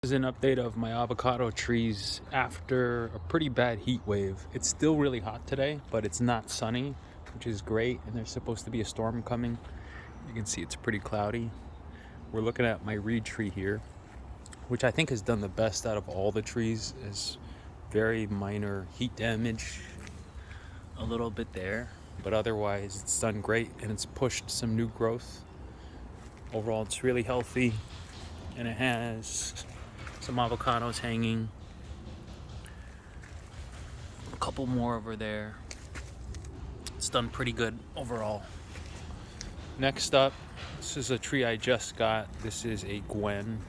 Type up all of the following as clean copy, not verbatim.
This is an update of my avocado trees after a pretty bad heat wave. It's still really hot today, but it's not sunny, which is great. And there's supposed to be a storm coming. You can see it's pretty cloudy. We're looking at my reed tree here, which I think has done the best out of all the trees. Is very minor heat damage, a little bit there, but otherwise it's done great and it's pushed some new growth. Overall, it's really healthy, and it has some avocados hanging, a couple more over there. It's done pretty good overall. Next up, this is a tree I just got. This is a Gwen,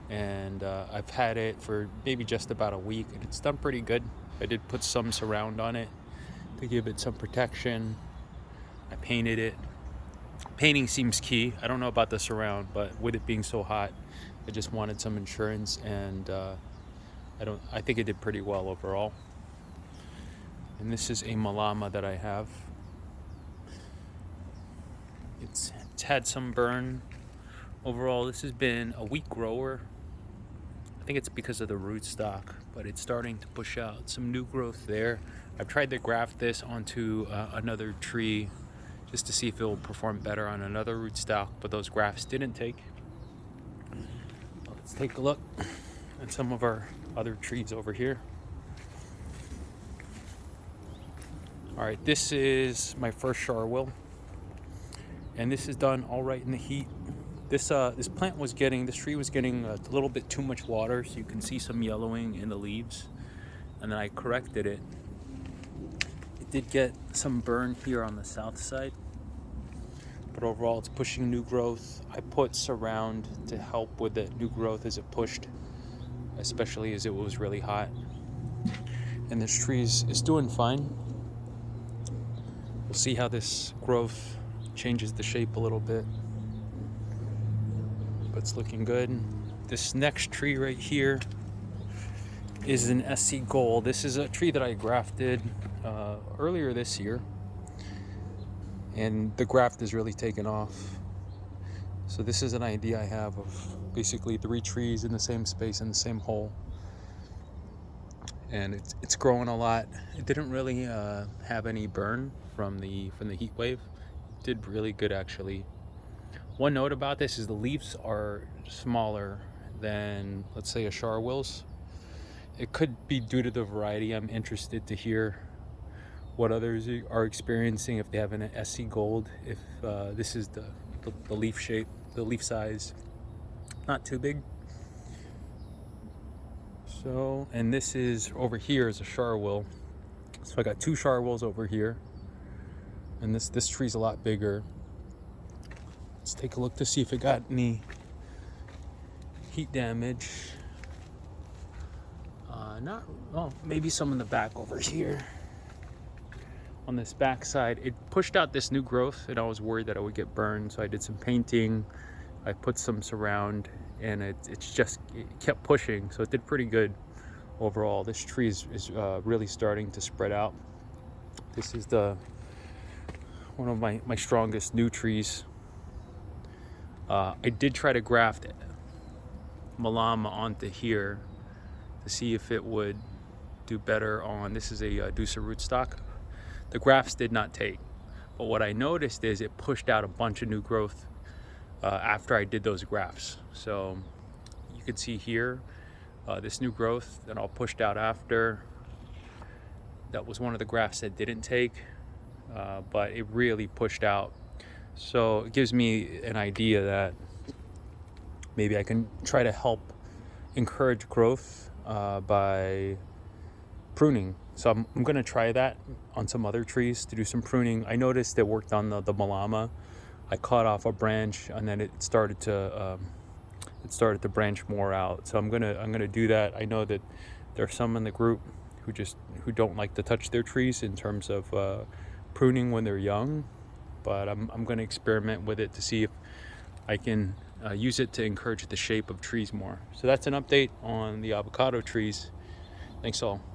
and I've had it for maybe just about a week, and it's done pretty good. I did put some surround on it to give it some protection. I painted it. Painting seems key. I don't know about the surround, but with it being so hot, I just wanted some insurance, and I think it did pretty well overall. And this is a malama that I have. It's had some burn. Overall, this has been a weak grower. I think it's because of the rootstock, but it's starting to push out some new growth there. I've tried to graft this onto another tree just to see if it will perform better on another rootstock, but those grafts didn't take. Let's take a look at some of our other trees over here. All right, this is my first charwill, and this is done all right in the heat. This tree was getting a little bit too much water, so you can see some yellowing in the leaves, and then I corrected it. It did get some burn here on the south side, but overall it's pushing new growth. I put surround to help with the new growth as it pushed, especially as it was really hot. And this tree is doing fine. We'll see how this growth changes the shape a little bit, but it's looking good. This next tree right here is an SC Gold. This is a tree that I grafted earlier this year, and the graft is really taken off. So this is an idea I have of basically 3 trees in the same space in the same hole, and it's growing a lot. It didn't really have any burn from the heat wave. It did really good actually. One note about this is the leaves are smaller than, let's say, a charwill's. It could be due to the variety. I'm interested to hear what others are experiencing, if they have an SC Gold, if this is the leaf shape, the leaf size, not too big. So, and this is over here is a charwill. So I got 2 charwills over here, and this tree's a lot bigger. Let's take a look to see if it got any heat damage. Maybe some in the back over here. On this back side, it pushed out this new growth, and I was worried that I would get burned, so I did some painting. I put some surround, and it kept pushing, so it did pretty good overall. This tree is really starting to spread out. This is one of my strongest new trees. I did try to graft malama onto here to see if it would do better on, this is a Deucer rootstock. The grafts did not take, but what I noticed is it pushed out a bunch of new growth after I did those grafts. So you can see here this new growth that all pushed out after. That was one of the grafts that didn't take, but it really pushed out. So it gives me an idea that maybe I can try to help encourage growth by pruning. So I'm going to try that on some other trees to do some pruning. I noticed it worked on the malama. I cut off a branch, and then it started to branch more out. So I'm gonna do that. I know that there are some in the group who don't like to touch their trees in terms of pruning when they're young, but I'm going to experiment with it to see if I can use it to encourage the shape of trees more. So that's an update on the avocado trees. Thanks all.